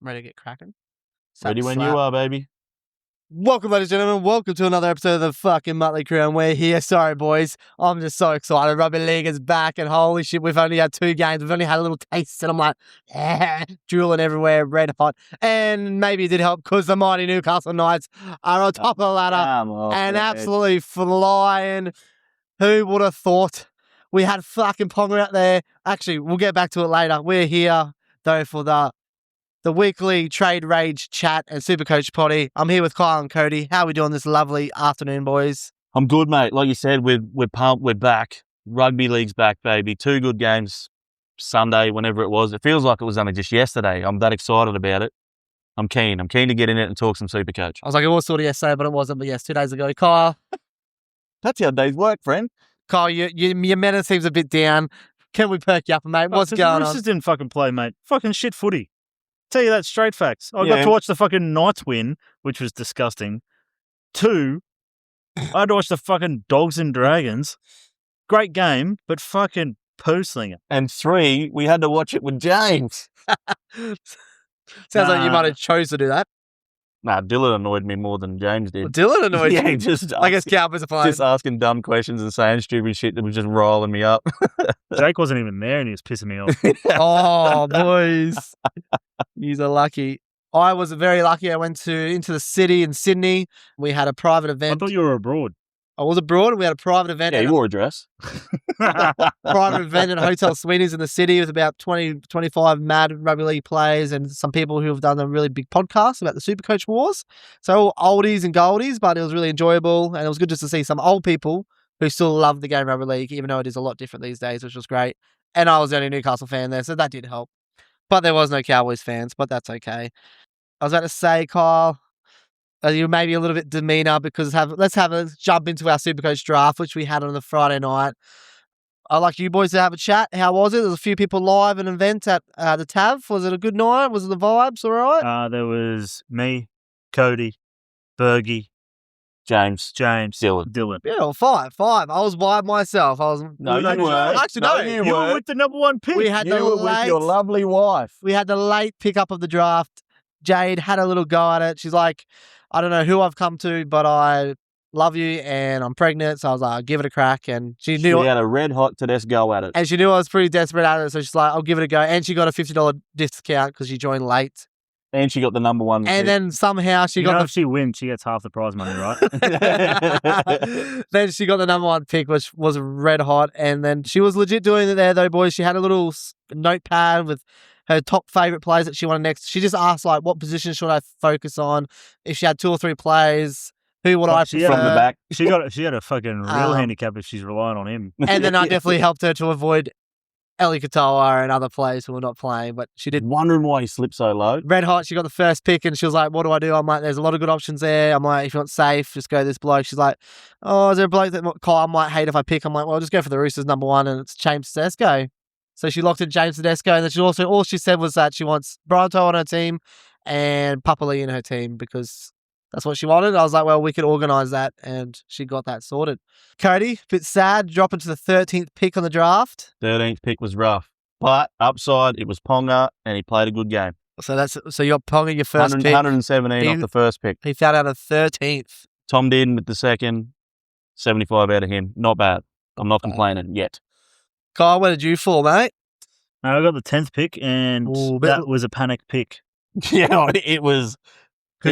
ready to get cracking. Ready when you are, baby. Welcome, ladies and gentlemen. Welcome to another episode of the fucking Muttlay Krew, and we're here. Sorry, boys. I'm just so excited. Rugby League is back, and holy shit, we've only had 2 games. We've only had a little taste, and I'm like, drooling everywhere, red hot. And maybe it did help because the mighty Newcastle Knights are on top of the ladder and absolutely flying. Who would have thought? We had fucking Ponga out there. Actually, we'll get back to it later. We're here, though, for the weekly Trade Rage chat and SuperCoach potty. I'm here with Kalyn and Cody. How are we doing this lovely afternoon, boys? I'm good, mate. Like you said, we're pumped. We're back. Rugby League's back, baby. 2 good games Sunday, whenever it was. It feels like it was only just yesterday. I'm that excited about it. I'm keen. I'm keen to get in it and talk some SuperCoach. I was like, it was sort of yesterday, but it wasn't. But yes, 2 days ago. Kyle. That's how days work, friend. Kyle, your mental seems a bit down. Can we perk you up, mate? What's going on? The Roosters didn't fucking play, mate. Fucking shit footy. Tell you that straight facts. I got to watch the fucking Knights win, which was disgusting. 2, I had to watch the fucking Dogs and Dragons. Great game, but fucking poo slinger. And 3, we had to watch it with James. Sounds like you might have chose to do that. Nah, Dylan annoyed me more than James did. Well, Dylan annoyed you? Yeah, just I guess Cowboys are playing. Just asking dumb questions and saying stupid shit that was just riling me up. Jake wasn't even there and he was pissing me off. Oh, boys. You're lucky. I was very lucky. I went into the city in Sydney. We had a private event. I thought you were abroad. I was abroad. We had a private event. Yeah, you wore a dress. Private event at Hotel Sweeney's in the city with about 20, 25 mad rugby league players and some people who have done a really big podcast about the SuperCoach Wars. So oldies and goldies, but it was really enjoyable. And it was good just to see some old people who still love the game rugby league, even though it is a lot different these days, which was great. And I was the only Newcastle fan there, so that did help. But there was no Cowboys fans, but that's okay. I was about to say, Kyle, you may be a little bit demeanor because let's jump into our SuperCoach draft, which we had on the Friday night. I'd like you boys to have a chat. How was it? There's a few people live at an event at the TAV. Was it a good night? Was it the vibes all right? There was me, Cody, Bergie, James, Dylan. Yeah, well, 5. I was by myself. No, you weren't. Actually, no, you were with the number 1 pick. We had you were with your lovely wife. We had the late pickup of the draft. Jade had a little go at it. She's like, I don't know who I've come to, but I love you and I'm pregnant. So I was like, I'll give it a crack. And she knew had a red hot Tedesco go at it. And she knew I was pretty desperate at it. So she's like, I'll give it a go. And she got a $50 discount because she joined late. And she got the number 1 And pick. then somehow she got if she wins, she gets half the prize money, right? Then she got the number 1 pick, which was red hot. And then she was legit doing it there, though, boys. She had a little notepad with her top favourite players that she wanted next. She just asked, like, what position should I focus on? If she had 2 or 3 plays, who would I prefer? From the back. She had a fucking real handicap if she's relying on him. And then I definitely helped her to avoid Eli Katoa and other players who were not playing, but she did. Wondering why he slipped so low. Red hot, she got the first pick and she was like, what do I do? I'm like, there's a lot of good options there. I'm like, if you want safe, just go this bloke. She's like, oh, is there a bloke that Kyle might hate if I pick? I'm like, well, just go for the Roosters number 1 and it's James Tedesco. So she locked in James Tedesco, and then she also, all she said was that she wants Bronto on her team and Papali in her team because that's what she wanted. I was like, well, we could organise that, and she got that sorted. Cody, bit sad, dropping to the 13th pick on the draft. 13th pick was rough, but upside, it was Ponga, and he played a good game. So you're Ponga your first pick. 117 off the first pick. He found out a 13th. Tom did with the second, 75 out of him. Not bad. I'm not complaining yet. Kyle, where did you fall, mate? I got the 10th pick, and that was a panic pick. Yeah, it was. My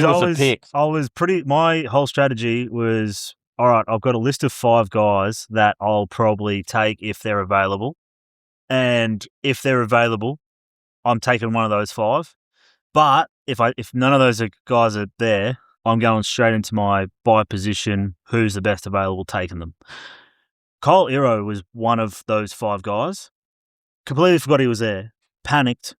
whole strategy was, all right, I've got a list of 5 guys that I'll probably take if they're available. And if they're available, I'm taking one of those 5. But if none of those guys are there, I'm going straight into my by position, who's the best available, taking them. Kyle Iro was one of those 5 guys. Completely forgot he was there. Panicked.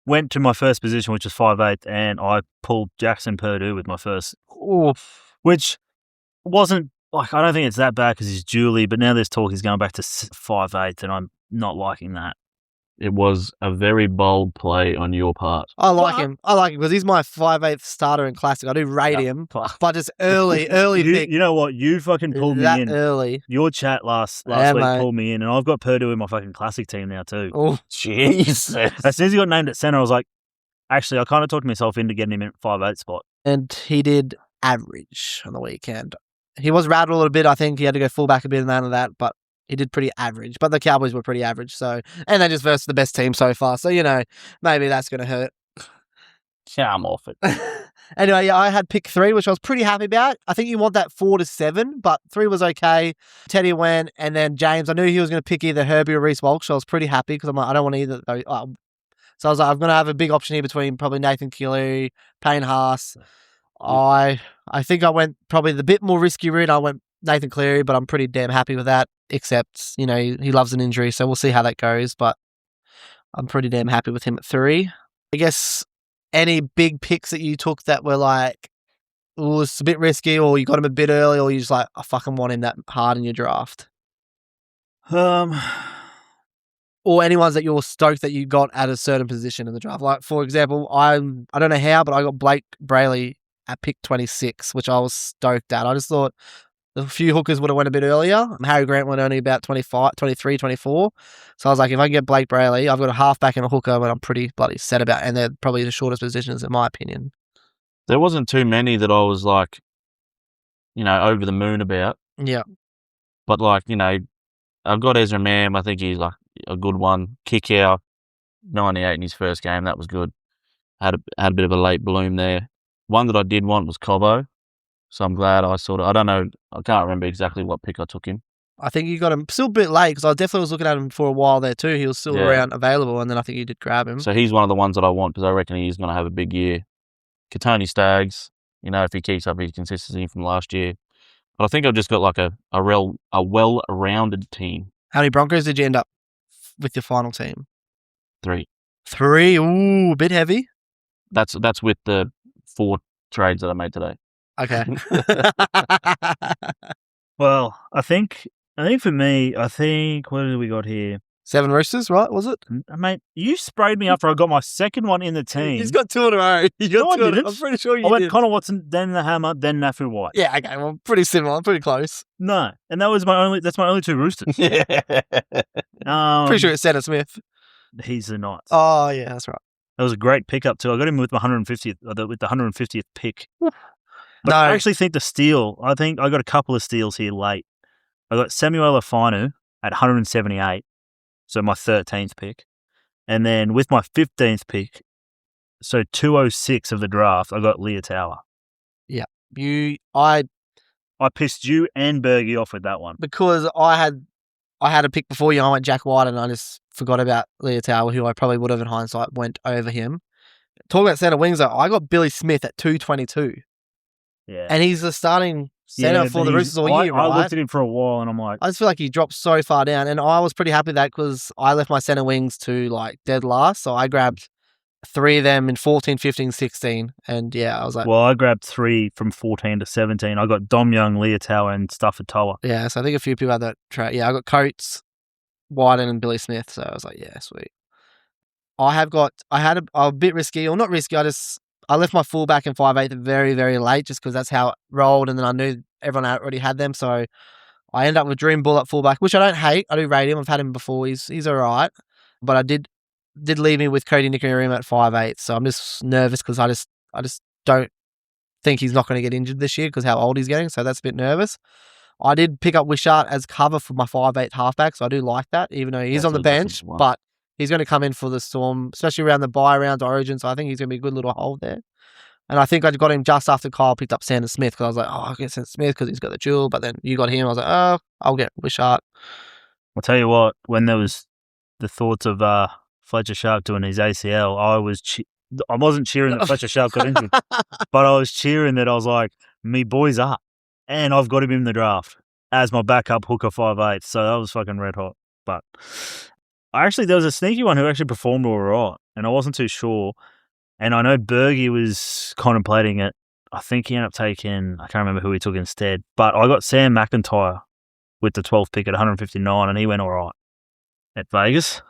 Went to my first position, which was 5'8", and I pulled Jackson Purdue with my first. Which wasn't, like, I don't think it's that bad because he's Julie, but now there's talk he's going back to 5'8", and I'm not liking that. It was a very bold play on your part. I like him. I like him because he's my 5/8 starter in Classic. I do rate him, but just early pick. You know what? You fucking pulled me in. Early. Your chat last week pulled me in, and I've got Purdue in my fucking Classic team now too. Oh, Jesus. As soon as he got named at centre, I was like, Actually, I kind of talked myself into getting him in 5'8" spot. And he did average on the weekend. He was rattled a little bit. I think he had to go fullback a bit and none of that, but he did pretty average. But the Cowboys were pretty average. So, and they just versus the best team so far. So, maybe that's going to hurt. Yeah, I'm off it. Anyway, yeah, I had pick 3, which I was pretty happy about. I think you want that 4 to 7, but 3 was okay. Teddy went, and then James, I knew he was going to pick either Herbie or Reece Walsh, so I was pretty happy because I'm like, I don't want either. So I was like, I'm going to have a big option here between probably Nathan Keeley, Payne Haas. I think I went probably the bit more risky route. I went Nathan Cleary, but I'm pretty damn happy with that, except, he loves an injury, so we'll see how that goes, but I'm pretty damn happy with him at 3. I guess any big picks that you took that were like, oh, it's a bit risky, or you got him a bit early, or you just like, I fucking want him that hard in your draft? Or any ones that you're stoked that you got at a certain position in the draft. Like, for example, I don't know how, but I got Blake Brayley at pick 26, which I was stoked at. I just thought a few hookers would have went a bit earlier. Harry Grant went only about 25, 23, 24. So I was like, if I can get Blake Brayley, I've got a halfback and a hooker, but I'm pretty bloody set about, and they're probably the shortest positions in my opinion. There wasn't too many that I was like, over the moon about. Yeah. But like, I've got Ezra Mam. I think he's like a good one. Kick out 98 in his first game. That was good. Had a bit of a late bloom there. One that I did want was Cobbo. So I'm glad I don't know, I can't remember exactly what pick I took him. I think you got him still a bit late because I definitely was looking at him for a while there too. He was still around available, and then I think you did grab him. So he's one of the ones that I want because I reckon he's going to have a big year. Katoni Staggs, if he keeps up his consistency from last year. But I think I've just got like a well-rounded team. How many Broncos did you end up with your final team? 3. 3? Ooh, a bit heavy. That's with the 4 trades that I made today. Okay. Well, I think for me, what do we got here? 7 Roosters, right? Was it? Mate, you sprayed me after I got my second one in the team. He's got 2 in a row. No, I didn't. I'm pretty sure you I went did. Connor Watson, then the Hammer, then Nafu White. Yeah, okay. Well, pretty similar. Pretty close. No, and that's my only 2 Roosters. Yeah. Pretty sure it's Santa Smith. He's the Knights. Oh, yeah, that's right. That was a great pickup too. I got him with my 150th, with the 150th pick. But No. I actually think the steal, I got a couple of steals here late. I got Samuel Afinu at 178, so my 13th pick. And then with my 15th pick, so 206 of the draft, I got Leah Tower. Yeah. I pissed you and Bergie off with that one. Because I had a pick before you, I went Jack White, and I just forgot about Leah Tower, who I probably would have in hindsight went over him. Talking about centre wings, though, I got Billy Smith at 222. Yeah. And he's the starting centre for the Roosters all year, right? I looked at him for a while and I'm like... I just feel like he dropped so far down. And I was pretty happy with that because I left my centre wings to like dead last. So I grabbed 3 of them in 14, 15, 16. And yeah, I was like... Well, I grabbed 3 from 14 to 17. I got Dom Young, Leah Tower and Stafford Toa. Yeah, so I think a few people had that trade. Yeah, I got Coates, Wyden and Billy Smith. So I was like, yeah, sweet. I had a bit risky, or not risky, I left my fullback in 5'8" very, very late just because that's how it rolled, and then I knew everyone already had them, so I ended up with Dream Bull at fullback, which I don't hate. I do rate him. I've had him before. He's all right. But I did leave me with Cody Nikorima at 5'8", so I'm just nervous because I just don't think he's not going to get injured this year because how old he's getting, so that's a bit nervous. I did pick up Wishart as cover for my 5'8" halfback, so I do like that, even though he's on the bench, but he's going to come in for the Storm, especially around the bye round to Origin, so I think he's going to be a good little hold there. And I think I got him just after Kyle picked up Sanders Smith because I was like, I'll get Sanders Smith because he's got the jewel, but then you got him. I was like, oh, I'll get Wishart. I'll tell you what, when there was the thoughts of Fletcher Sharp doing his ACL, I wasn't cheering that Fletcher Sharp got injured, but I was cheering that I was like, me boy's up. And I've got him in the draft as my backup hooker 5'8", so that was fucking red hot. But there was a sneaky one who actually performed all right, and I wasn't too sure. And I know Bergie was contemplating it. I think he ended up taking, I can't remember who he took instead, but I got Sam McIntyre with the 12th pick at 159, and he went all right at Vegas.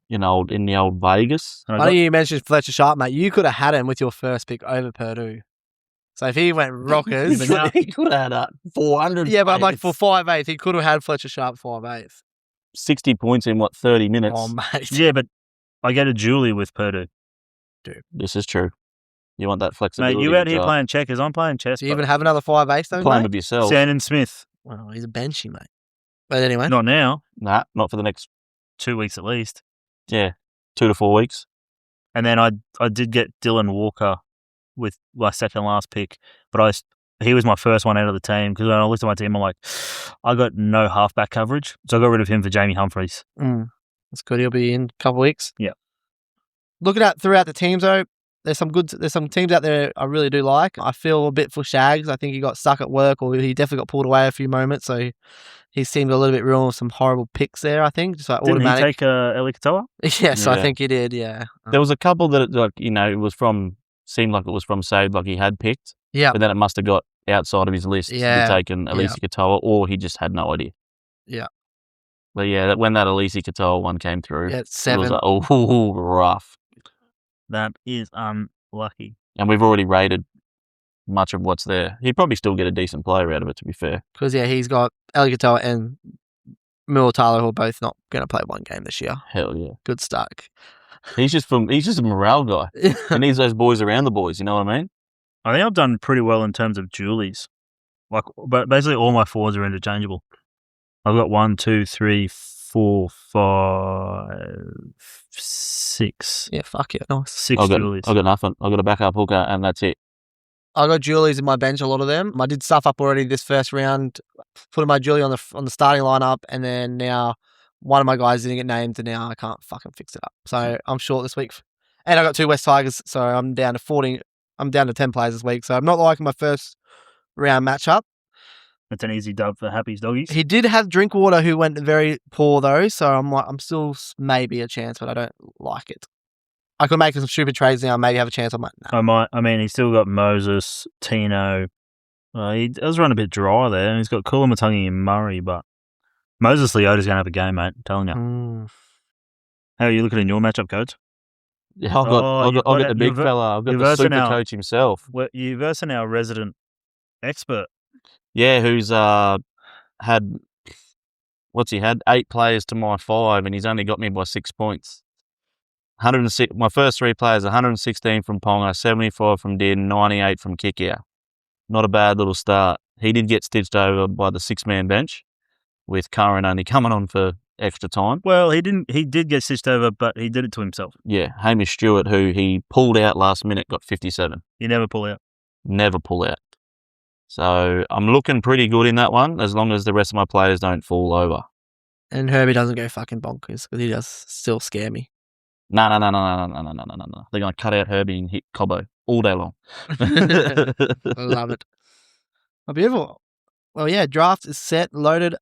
In the old Vegas. I know you mentioned Fletcher Sharp, mate. You could have had him with your first pick over Purdue. So if he went Rockers... he could have had 400. Yeah, but I'm like, for 5'8", he could have had Fletcher Sharp 5'8". 60 points in, 30 minutes? Oh, mate. Yeah, but I get a Julie with Purdue. do. This is true. You want that flexibility. Mate, you out here playing checkers. I'm playing chess. Do you even have another 5 ace though, playing mate? with yourself. Sandon Smith. Well, he's a benchy, mate. But anyway. Not now. Nah, not for the next 2 weeks at least. 2 to 4 weeks. And then I did get Dylan Walker with my second last pick, but he was my first one out of the team because when I looked at my team, I'm like, I got no halfback coverage, so I got rid of him for Jamie Humphreys. That's good. He'll be in a couple of weeks. Yeah. Looking at throughout the teams though, there's some teams out there I really do like. I feel a bit for Shags. I think he got stuck at work, or he definitely got pulled away a few moments, so he seemed a little bit real with some horrible picks there. I think just like Didn't automatic. he take Eli Katoa? Yes, Yeah. I think he did. Yeah. There was a couple that it was from, seemed like it was from saved, like he had picked. Yeah. But then it must have got outside of his list to be taken Elise Katoa, or he just had no idea. Yeah. But yeah, when that Elise Katoa one came through, Yeah, it's 7. it was like, oh, rough. That is unlucky. And we've already rated much of what's there. He'd probably still get a decent player out of it, to be fair. Because he's got Eli Katoa and Muttlay who are both not going to play one game this year. Hell yeah. Good start. He's just a morale guy. He needs those boys around the boys, you know what I mean? I think I've done pretty well in terms of Julies. But basically all my forwards are interchangeable. I've got 1, 2, 3, 4, 5, 6. Yeah, fuck yeah, nice. 6 I've Julies. got nothing. I've got a backup hooker, and that's it. I got Julies in my bench, a lot of them. I did stuff up already this first round, putting my Julie on the starting lineup, and then now one of my guys didn't get named, and now I can't fucking fix it up. So I'm short this week. And I got 2 West Tigers, so I'm down to 14. I'm down to 10 players this week, so I'm not liking my first round matchup. That's an easy dub for Happy's doggies. He did have Drinkwater, who went very poor though, so I'm still maybe a chance, but I don't like it. I could make some stupid trades now, maybe have a chance. I might. No. I mean, he's still got Moses, Tino. He does run a bit dry there, and he's got Kulamattangi and Murray, but Moses Leota's going to have a game, mate. I'm telling you. How are you looking in your matchup, coach? Yeah, I've got the big fella. I've got the super coach himself. Well, you're versing our resident expert. Yeah, who's had 8 players to my 5, and he's only got me by 6 points. 106. My first 3 players: 116 from Ponga, 75 from Din, 98 from Kickout. Not a bad little start. He did get stitched over by the 6-man bench, with Curran only coming on for extra time. Well, he didn't. He did get stitched over, but he did it to himself. Yeah, Hamish Stewart, who he pulled out last minute, got 57. You never pull out. Never pull out. So I'm looking pretty good in that one, as long as the rest of my players don't fall over. And Herbie doesn't go fucking bonkers, because he does still scare me. No. They're going to cut out Herbie and hit Cobbo all day long. I love it. Oh, beautiful. Well, yeah, draft is set, loaded.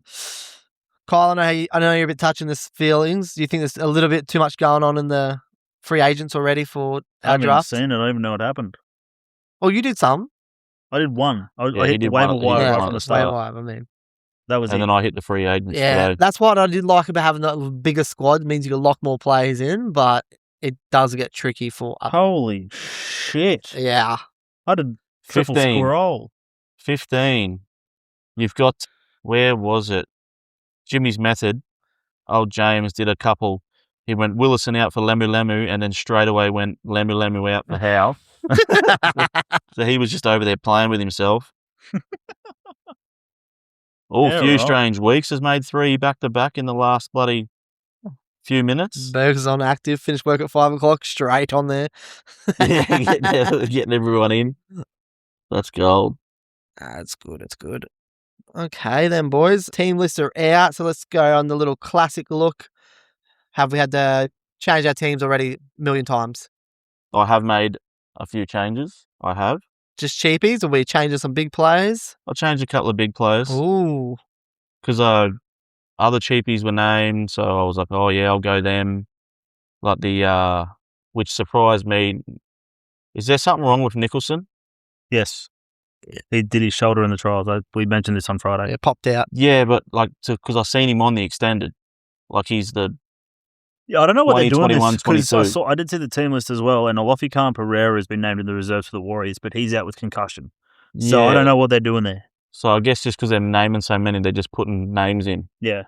Kyle, I know you're a bit touching this feelings. Do you think there's a little bit too much going on in the free agents already for our draft? I haven't seen it. I don't even know what happened. Well, you did some. I did one. I he hit did the waiver one. wire Yeah, right from the start. Waiver, I mean. That was And it. then I hit the free agents Yeah, today. that's what I did like about having a bigger squad. It means you can lock more players in, but it does get tricky for us. Holy shit. Yeah. I did triple 15. scroll. 15. You've got, where was it? Jimmy's Method. Old James did a couple. He went Willison out for Lemu Lemu, and then straight away went Lemu Lemu out for Howe. So he was just over there playing with himself. Yeah, few right. strange weeks. Has made 3 back-to-back in the last bloody few minutes. Burgers on active, finished work at 5 o'clock, straight on there. Getting everyone in. That's gold. It's good, it's good. Okay then, boys. Team lists are out, so let's go on the little classic look. Have we had to change our teams already a million times? I have made a few changes. I have. Just cheapies, or we changing some big players? I changed a couple of big players. Ooh. Because other cheapies were named, so I was like, oh yeah, I'll go them. Like which surprised me. Is there something wrong with Nicholson? Yes. He did his shoulder in the trials. We mentioned this on Friday. It popped out. Yeah, but because I seen him on the extended. Like he's the... Yeah, I don't know what they're doing 21, this, 'cause 22. I did see the team list as well, and Alofi Khan Pereira has been named in the reserves for the Warriors, but he's out with concussion. So I don't know what they're doing there. So I guess just because they're naming so many, they're just putting names in. Yeah.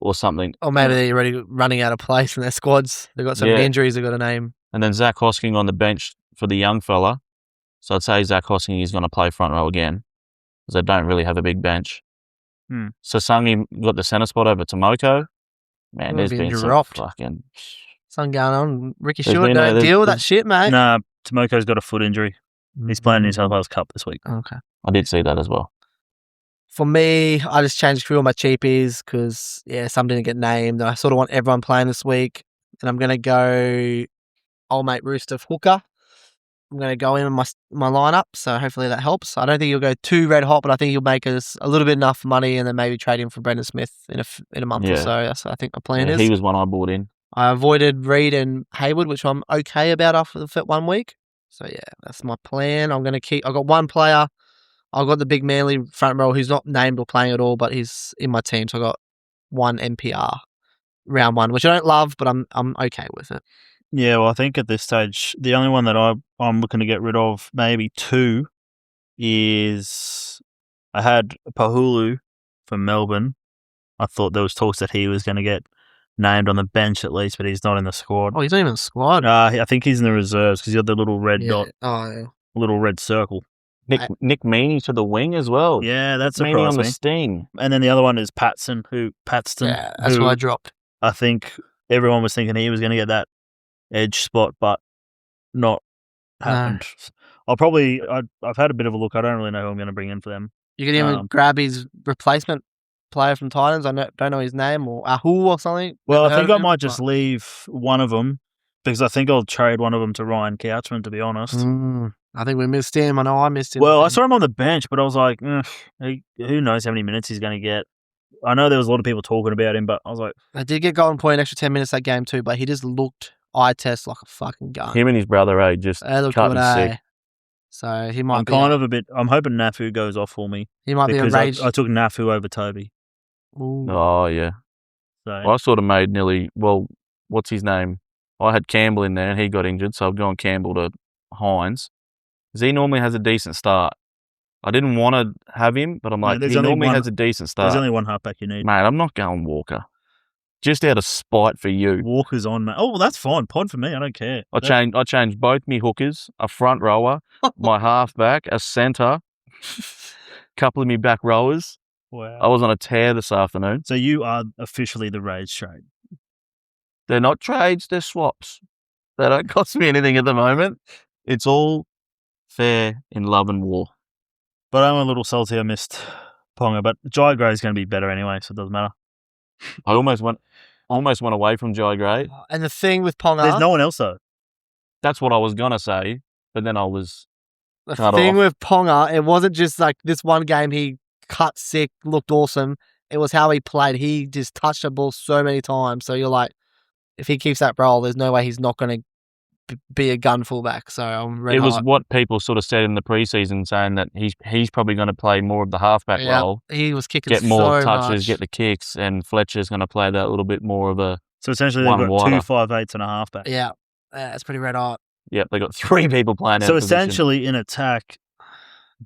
Or something. Or maybe they're already running out of place in their squads. They've got so many injuries they've got to name. and then Zach Hosking on the bench for the young fella. So I'd say Zach Hosking is going to play front row again because they don't really have a big bench. Sasangi got the centre spot over Tomoko. Man, there's been dropped. some fucking... Something going on. Ricky There's Stewart, been don't deal with that shit, mate. Nah, Tomoko's got a foot injury. He's playing New South Wales Cup this week. Okay. I did see that as well. For me, I just changed through all my cheapies because, some didn't get named. I sort of want everyone playing this week. And I'm going to go old mate Rooster hooker. I'm going to go in my lineup, so hopefully that helps. I don't think you'll go too red hot, but I think you'll make us a little bit enough money and then maybe trade him for Brendan Smith in a month or so. That's what I think my plan is. He was one I bought in. I avoided Reed and Hayward, which I'm okay about after the fit 1 week. So, that's my plan. I'm going to I've got one player. I've got the big Manly front row who's not named or playing at all, but he's in my team. So I got 1 NPR round 1, which I don't love, but I'm okay with it. Yeah, well, I think at this stage, the only one that I'm looking to get rid of, maybe 2, is I had Pahulu from Melbourne. I thought there was talks that he was going to get named on the bench at least, but he's not in the squad. Oh, he's not even in the squad? I think he's in the reserves because you got the little red dot, little red circle. Nick Meaney to the wing as well. Yeah, that's Meaney surprised on the me. sting. And then the other one is Patston. Yeah, that's what I dropped. I think everyone was thinking he was going to get that edge spot, but not happened. I've had a bit of a look. I don't really know who I'm going to bring in for them. You can even grab his replacement player from Titans. I don't know his name, or Ahu or something. Well, I think I might just leave one of them because I think I'll trade one of them to Ryan Couchman, to be honest. I think we missed him. I know I missed him. Well, I saw him on the bench, but I was like, who knows how many minutes he's going to get. I know there was a lot of people talking about him, but I was like... I did get Golden Point extra 10 minutes that game too, but he just looked eye test like a fucking gun. Him and his brother, just cutting sick. So he might I'm hoping Nafu goes off for me. He might be a rage. I took Nafu over Toby. Ooh. Oh, yeah. So. I sort of made what's his name? I had Campbell in there and he got injured, so I've gone Campbell to Hines. Because he normally has a decent start. I didn't want to have him, but I'm like, he normally has a decent start. There's only one halfback you need. Mate, I'm not going Walker. Just out of spite for you. Walker's on, mate. Oh, well, that's fine. Pod for me. I don't care. I changed both me hookers, a front rower, my halfback, a centre, couple of me back rowers. Wow. I was on a tear this afternoon. So you are officially the rage trade. They're not trades, they're swaps. They don't cost me anything at the moment. It's all fair in love and war. But I'm a little salty I missed Ponga, but Jai Gray is going to be better anyway, so it doesn't matter. I almost went away from Jai Gray. And the thing with Ponga... There's no one else, though. That's what I was going to say, but then I was The thing with Ponga, it wasn't just like this one game he cut sick, looked awesome. It was how he played. He just touched the ball so many times. So you're like, if he keeps that role, there's no way he's not going to be a gun fullback. So I'm red It was hot. what people sort of said in the preseason, saying that he's probably going to play more of the halfback role. He was kicking get more so touches, much. get the kicks, and Fletcher's going to play that little bit more of a... So essentially they've got wider. 2 5'8" and a halfback. Yeah, it's pretty red hot. Yep, they got 3 people playing. So essentially in attack,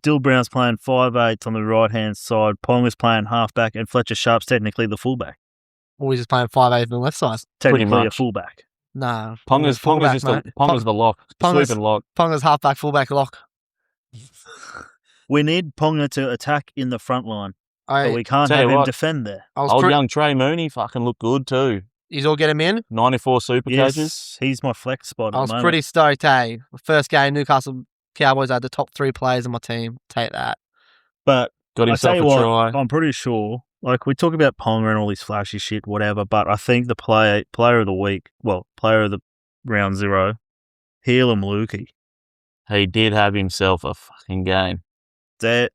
Dill Brown's playing 5'8" on the right hand side, Ponga's playing halfback, and Fletcher Sharp's technically the fullback. Or he's just playing 5'8" on the left side. Technically a fullback. No. Ponga's the lock. Sweeping lock. Ponga's halfback, fullback lock. We need Ponga to attack in the front line, but we can't Tell have you him what, defend there. Young Trey Mooney fucking looked good too. He's all get him in. 94 super coaches. Yes, he's my flex spot. I was pretty stoked, The first game, Newcastle Cowboys had the top 3 players in my team. Take that. But got himself a try. I'm pretty sure. Like, we talk about Ponga and all this flashy shit, whatever, but I think the player of the week, player of the round 0, Helam Lukey. He did have himself a fucking game. I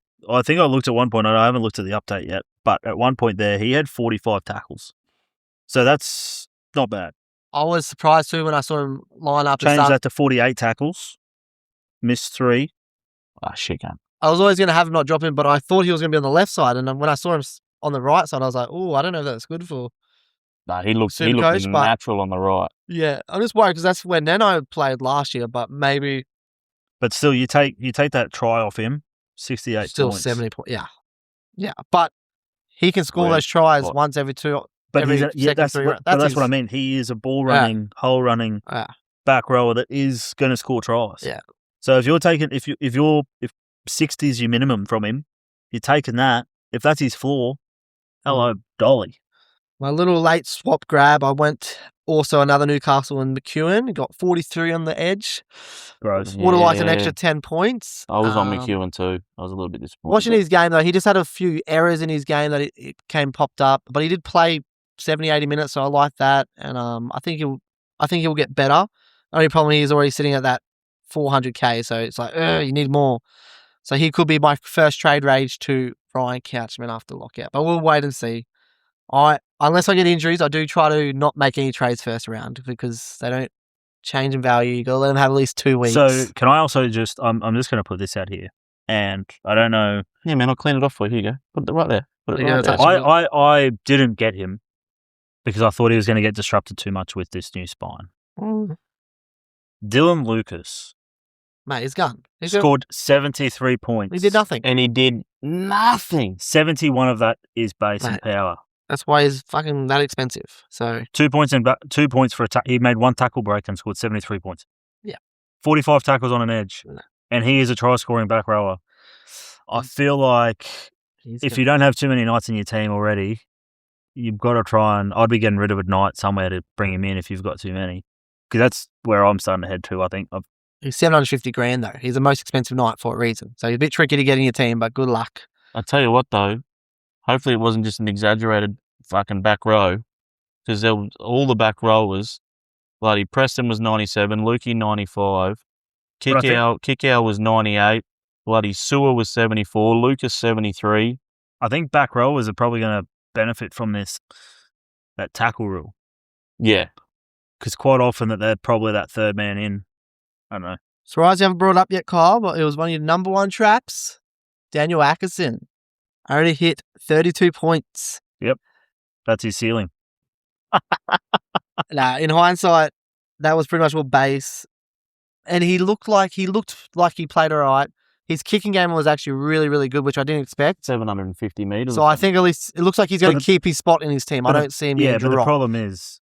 think I looked at one point, I haven't looked at the update yet, but at one point there, he had 45 tackles. So that's not bad. I was surprised too when I saw him line up. Change that to 48 tackles, missed 3. Ah, shit, man. I was always going to have him not drop him, but I thought he was going to be on the left side, and then when I saw him on the right side, I was like, oh, I don't know if that's good for... No, he looked SuperCoach, natural on the right. Yeah, I'm just worried because that's when Nano played last year, but maybe... But still, you take that try off him, 68 still points. 70 points. Yeah, but he can score those tries once every 2... But that's what I mean. He is a ball running, hole running. Yeah. back rower that is going to score tries. Yeah. So if you're taking if 60 is your minimum from him, you're taking that. If that's his floor, hello, Dolly. My little late swap grab, I went also another Newcastle and McEwen. Got 43 on the edge. Gross. Would have liked an Yeah. extra 10 points. I was on McEwen too. I was a little bit disappointed. Watching his game, though, he just had a few errors in his game that it came popped up. But he did play 70, 80 minutes, so I like that. And I think he'll get better. Only problem, he's already sitting at that 400k, so it's like, you need more. So he could be my first trade range to Ryan Couchman after lockout. But we'll wait and see. Unless I get injuries, I do try to not make any trades first round because they don't change in value. You got to let them have at least 2 weeks. So can I also just? I'm just going to put this out here, and I don't know. Yeah, man, I'll clean it off for you. Here you go. Put it right there. Put it Yeah, right there. touch it. I didn't get him because I thought he was going to get disrupted too much with this new spine. Dylan Lucas Mate, he's gone. scored 73 points. He did nothing. And he did nothing. 71 of that is base and Mate. power. That's why he's fucking that expensive. So 2 points for a he made 1 tackle break and scored 73 points. Yeah. 45 tackles on an edge. No. And he is a try scoring back rower. I feel like if you don't have too many Knights in your team already, you've got to try and I'd be getting rid of a Knight somewhere to bring him in if you've got too many. Because that's where I'm starting to head to, I think. He's 750 grand though. He's the most expensive Knight for a reason. So he's a bit tricky to get in your team, but good luck. I tell you what, though, hopefully it wasn't just an exaggerated fucking back row, because all the back rowers, bloody Preston was 97, Lukey 95, Kickow was 98, bloody Sewer was 74, Lucas 73. I think back rowers are probably going to benefit from that tackle rule. Yeah. Because quite often that they're probably that third man in. I don't know. Surprised you haven't brought it up yet, Kyle, but it was one of your number one traps. Daniel Atkinson already hit 32 points. That's his ceiling. Nah, in hindsight, that was pretty much all base. And he looked like he played all right. His kicking game was actually really, really good, which I didn't expect. 750 metres. So I think at least it looks like he's going to keep his spot in his team. I don't see him getting but the dropped. problem is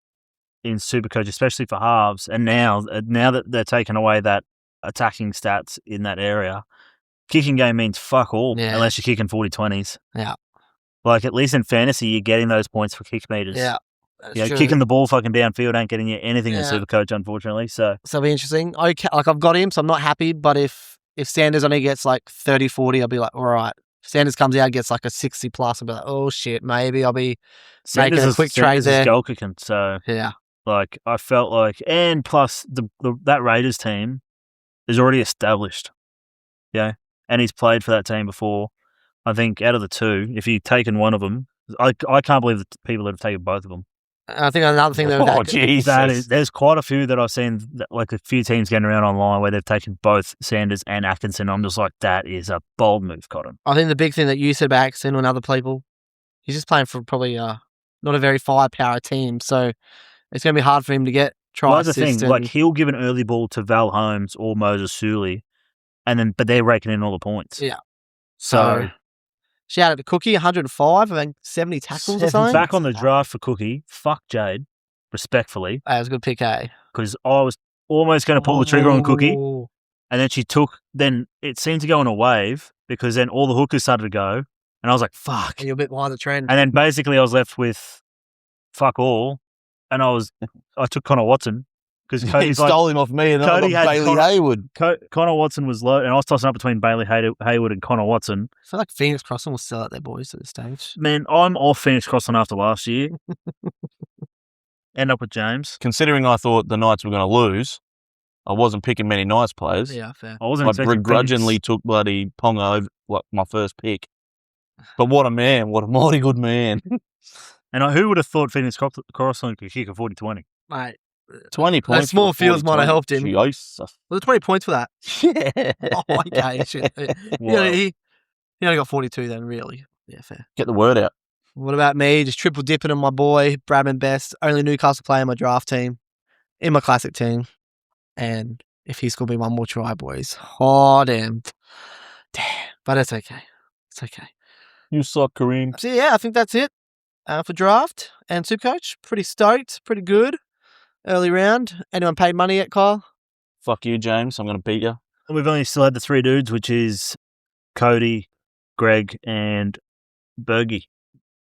in SuperCoach, especially for halves, and now that they're taking away that attacking stats in that area, kicking game means fuck all unless you're kicking 40-20s. Yeah. Like at least in fantasy, you're getting those points for kick meters. Yeah. Kicking the ball fucking downfield ain't getting you anything in Yeah. SuperCoach, unfortunately. So it'll be interesting. Okay, like I've got him, so I'm not happy. But if Sanders only gets like 30, 40, I'll be like, all right. If Sanders comes out and gets like a 60 plus, I'll be like, oh shit, maybe I'll be making a quick trade there. Goal kicking, so yeah. like I felt like, and plus that Raiders team is already established. Yeah, and he's played for that team before. I think out of the two, if you've taken one of them, I can't believe the people that have taken both of them. I think another thing There's quite a few that I've seen, like a few teams getting around online where they've taken both Sanders and Atkinson. I'm just like, that is a bold move, Cotton. I think the big thing that you said about Atkinson and other people, he's just playing for probably not a very firepower team, so it's going to be hard for him to get try Well, that's the assist. thing. Like he'll give an early ball to Val Holmes or Moses Suley, but they're raking in all the points. Yeah. So shout out to Cookie, 105, I think 70 tackles or something. Back on the draft for Cookie, fuck Jade, respectfully. That was a good pick, eh? Because I was almost going to pull the trigger on Cookie, and then then it seemed to go on a wave because then all the hookers started to go, and I was like, fuck. And you're a bit behind the trend. And then basically I was left with fuck all, and I took Connor Watson. Because he stole him off me and Cody I got Bailey Hayward. Connor Watson was low, and I was tossing up between Bailey Hayward and Connor Watson. I feel like Phoenix Crossing will sell out their boys at this stage. Man, I'm off Phoenix Crossing after last year. End up with James. Considering I thought the Knights were going to lose, I wasn't picking many Knights players. Yeah, fair. I begrudgingly took bloody Ponga over my first pick. But what a man. What a mighty good man. And who would have thought Phoenix Crossing could kick a 40-20? Mate. 20 points. Those small fields might have helped him. Jesus. Was it 20 points for that? Yeah. Oh, okay. Shit. Wow. He only got 42 then, really. Yeah, fair. Get the word out. What about me? Just triple dipping on my boy, Bradman Best. Only Newcastle player in my draft team, in my classic team. And if he's going to be one more try, boys. Oh, damn. But it's okay. It's okay. You suck, Kareem. So, yeah, I think that's it for draft and SuperCoach. Pretty stoked. Pretty good. early round. Anyone paid money yet, Kyle? Fuck you, James. I'm going to beat you. We've only still had the 3 dudes, which is Cody, Greg, and Bergie.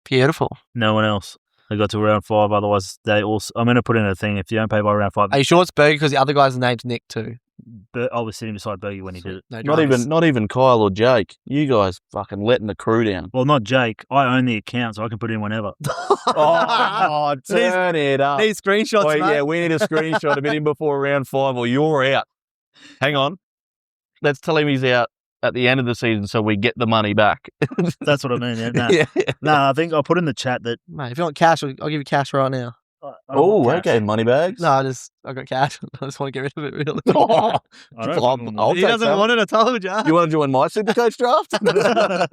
Beautiful. No one else. They got to round 5. Otherwise, they also. I'm going to put in a thing. If you don't pay by round 5, Are you sure it's Bergie? Because the other guy's name's Nick too. I was sitting beside Bergie when he did it. No Not dramas. even Kyle or Jake. You guys fucking letting the crew down. Well, not Jake. I own the account, so I can put in whenever. Oh, turn it up. Need screenshots, Well, mate. yeah, we need a screenshot of it in before round 5 or you're out. Hang on. Let's tell him he's out at the end of the season so we get the money back. That's what I mean. Yeah. Nah. Yeah. Nah, I think I'll put in the chat that. Mate, if you want cash, I'll give you cash right now. I don't Oh, want cash. okay, money bags. No, I got cash. I just want to get rid of it, really. Oh, I don't fucking I'll want He take doesn't some. want it, I told you. You want to join my SuperCoach draft?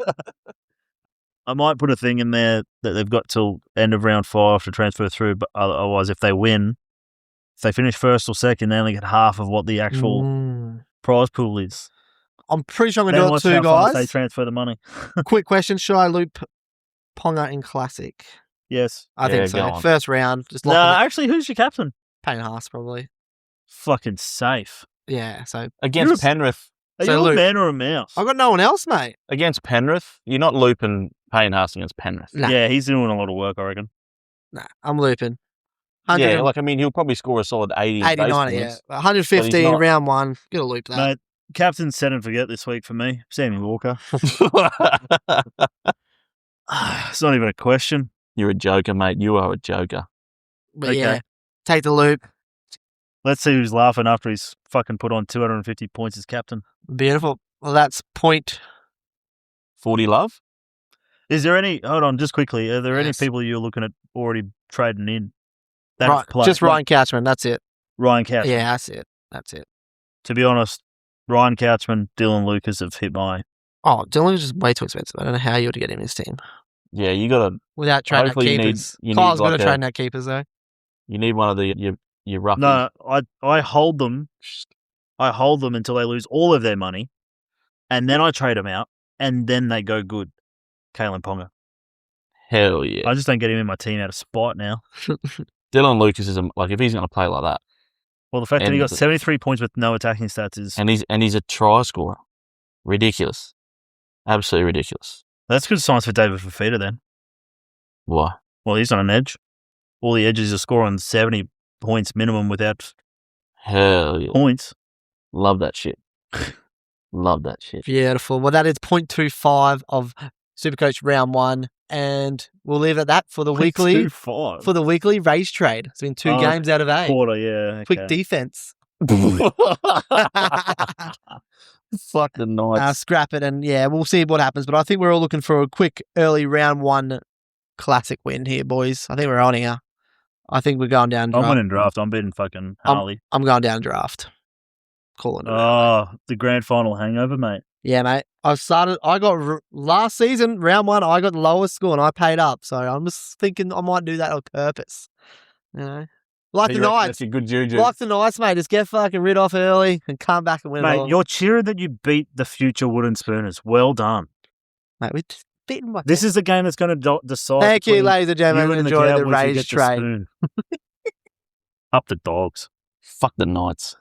I might put a thing in there that they've got till end of round 5 to transfer through, but otherwise, if they win, if they finish first or second, they only get half of what the actual prize pool is. I'm pretty sure I'm Then going what's to do it how too, fast they guys. transfer the money. Quick question. Should I loop Ponga in Classic? Yes. I Yeah, think go so. on. First round. Just No, lock it. actually, who's your captain? Payne Haas, probably. Fucking safe. Yeah, so Against Penrith. Are So you Luke- a man or a mouse? I've got no one else, mate. Against Penrith. You're not looping Payne Haas against Penrith. Nah. Yeah, he's doing a lot of work, I reckon. Nah, I'm looping. 100 Yeah, like, I mean, he'll probably score a solid 80. 80, base 90, yeah. points. 115 not- round 1. Gotta loop that. Mate, captain set and forget this week for me. Sammy Walker. It's not even a question. You're a joker, mate. You are a joker. But okay. yeah, take the loop. Let's see who's laughing after he's fucking put on 250 points as captain. Beautiful. Well, that's point. 40 love? Is there any, hold on, just quickly, are there any Yes. people you're looking at already trading in? Right, have played? just Like Ryan Couchman. That's it. Ryan Couchman. Yeah, that's it. That's it. To be honest, Ryan Couchman, Dylan Lucas have hit my. Oh, Dylan is just way too expensive. I don't know how you would get him in his team Yeah, you got to. without trading out Hopefully you need- keepers. you need Kyle's got to like a- trade out keepers though. You need one of the your roughies. No, I hold them. I hold them until they lose all of their money, and then I trade them out, and then they go good. Kalyn Ponga. Hell yeah. I just don't get him in my team out of spite now. Dylan Lucas is like, if he's going to play like that, Well, the fact that he And- got 73 points with no attacking stats is and he's a try scorer, ridiculous, absolutely ridiculous. that's good signs for David Fafita then. Why? Well, he's on an edge. All the edges are scoring 70 points minimum without Hell yeah. points. Love that shit. Love that shit. Beautiful. Well, that is 0.25 of Supercoach round 1, and we'll leave it at that for the weekly 2-5. for the weekly race trade. It's been 2 Oh, games out of 8. quarter, yeah. Quick okay. defense. Fuck the Knights. Scrap it, and yeah, we'll see what happens. But I think we're all looking for a quick early round 1 classic win here, boys. I think we're on here. I think we're going down I'm draft. winning draft. I'm beating fucking Harley. I'm going down draft. Calling it. Oh, the grand final hangover, mate. Yeah, mate. Last season, round 1, I got the lowest score and I paid up. So I'm just thinking I might do that on purpose. You know? Like the Knights. That's your good juju. Like the Knights, mate. Just get fucking rid off early and come back and win it Mate, all. you're cheering that you beat the future Wooden Spooners. Well done. Mate, we're just beating my This is the game that's going to decide. Thank you, between ladies and gentlemen. you and Enjoy the Cowboys who race get the trade. spoon. Up the dogs. Fuck the Knights.